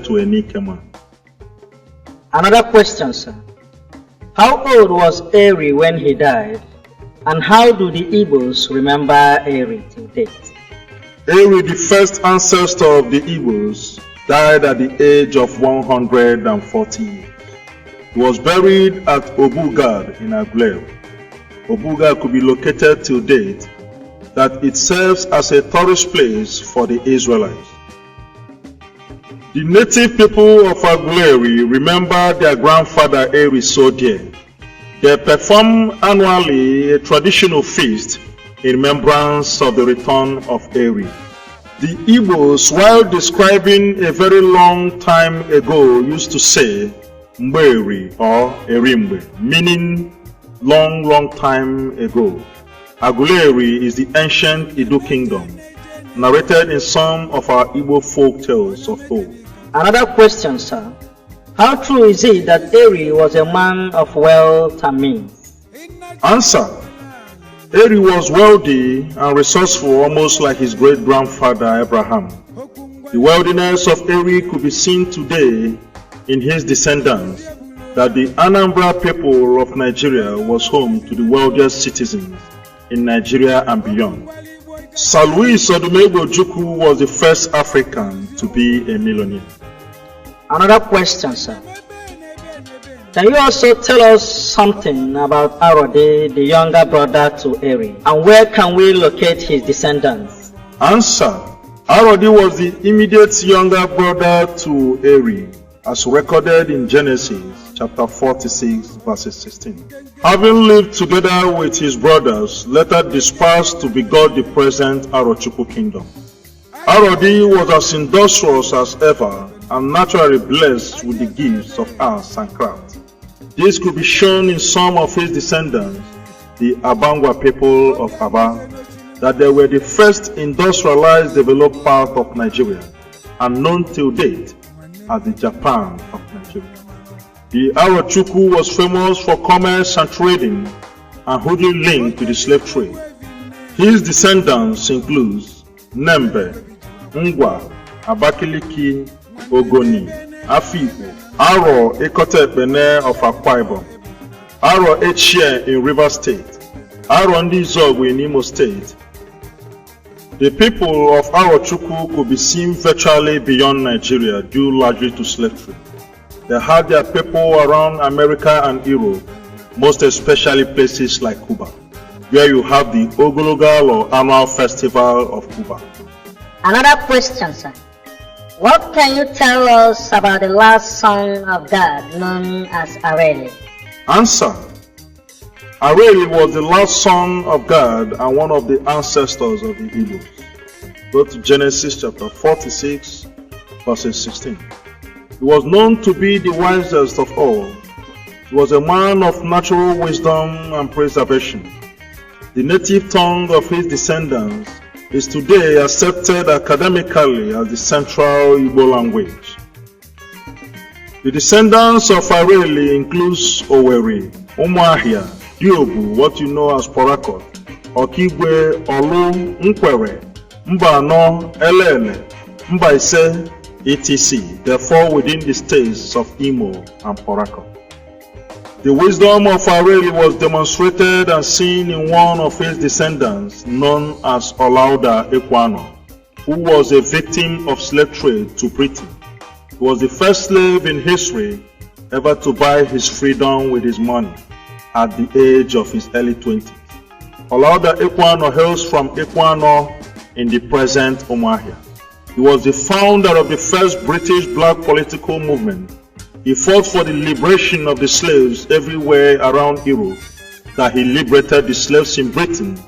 To Enikema. Another question, sir. How old was Eri when he died? And how do the Igbos remember Eri till date? Eri, the first ancestor of the Igbos, died at the age of 140 years. He was buried at Obugad in Aguleri. Obugad could be located till date, that it serves as a tourist place for the Israelites. The native people of Aguleri remember their grandfather Eri so dear. They perform annually a traditional feast in remembrance of the return of Eri. The Igbos, while describing a very long time ago, used to say Mberi or Erimbe, meaning long time ago. Aguleri is the ancient Edo kingdom, narrated in some of our Igbo folk tales of old. Another question, sir. How true is it that Eri was a man of wealth and means? Answer. Eri was wealthy and resourceful, almost like his great-grandfather Abraham. The wealthiness of Eri could be seen today in his descendants, that the Anambra people of Nigeria was home to the wealthiest citizens in Nigeria and beyond. Sir Louis Odumegwu Ojukwu was the first African to be a millionaire. Another question, sir. Can you also tell us something about Arode, the younger brother to Eri, and where can we locate his descendants? Answer. Arode was the immediate younger brother to Eri, as recorded in Genesis chapter 46 verses 16. Having lived together with his brothers, later dispersed to begot the present Arochukwu kingdom. Arode was as industrious as ever and naturally blessed with the gifts of arts and craft. This could be shown in some of his descendants, the Abangwa people of Aba, that they were the first industrialized developed part of Nigeria and known till date as the Japan of Nigeria. The Arochukwu was famous for commerce and trading and wholly linked to the slave trade. His descendants include Nembe, Ngwa, Abakiliki, Ogoni, Afikpo, Aro Ekotepene of Akwa Ibom, Aro Echie in River State, Aro Ndizogwe in Imo State. The people of Arochukwu could be seen virtually beyond Nigeria due largely to slave trade. They had their people around America and Europe, most especially places like Cuba, where you have the Ogologal or annual festival of Cuba. Another question, sir. What can you tell us about the last son of God known as Areli? Answer. Areli was the last son of God and one of the ancestors of the Igbos. Go to Genesis chapter 46 verses 16. He was known to be the wisest of all. He was a man of natural wisdom and preservation. The native tongue of his descendants is today accepted academically as the central Igbo language. The descendants of Areli includes Oweri, Umuahia, Diobu, what you know as Porakot, Okigwe, Olu, Nkwere, Mbano, Elele, Mbaise, etc. Therefore, within the states of Imo and Porako. The wisdom of Areli was demonstrated and seen in one of his descendants, known as Olaudah Ekwano, who was a victim of slave trade to Britain. He was the first slave in history ever to buy his freedom with his money at the age of his early 20s. Olaudah Ekwano hails from Ekwano in the present Umuahia. He was the founder of the first British black political movement. He fought for the liberation of the slaves everywhere around Europe, that he liberated the slaves in Britain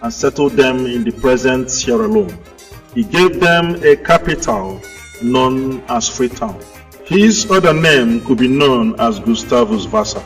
and settled them in the present Sierra Leone. He gave them a capital known as Freetown. His other name could be known as Gustavus Vassa.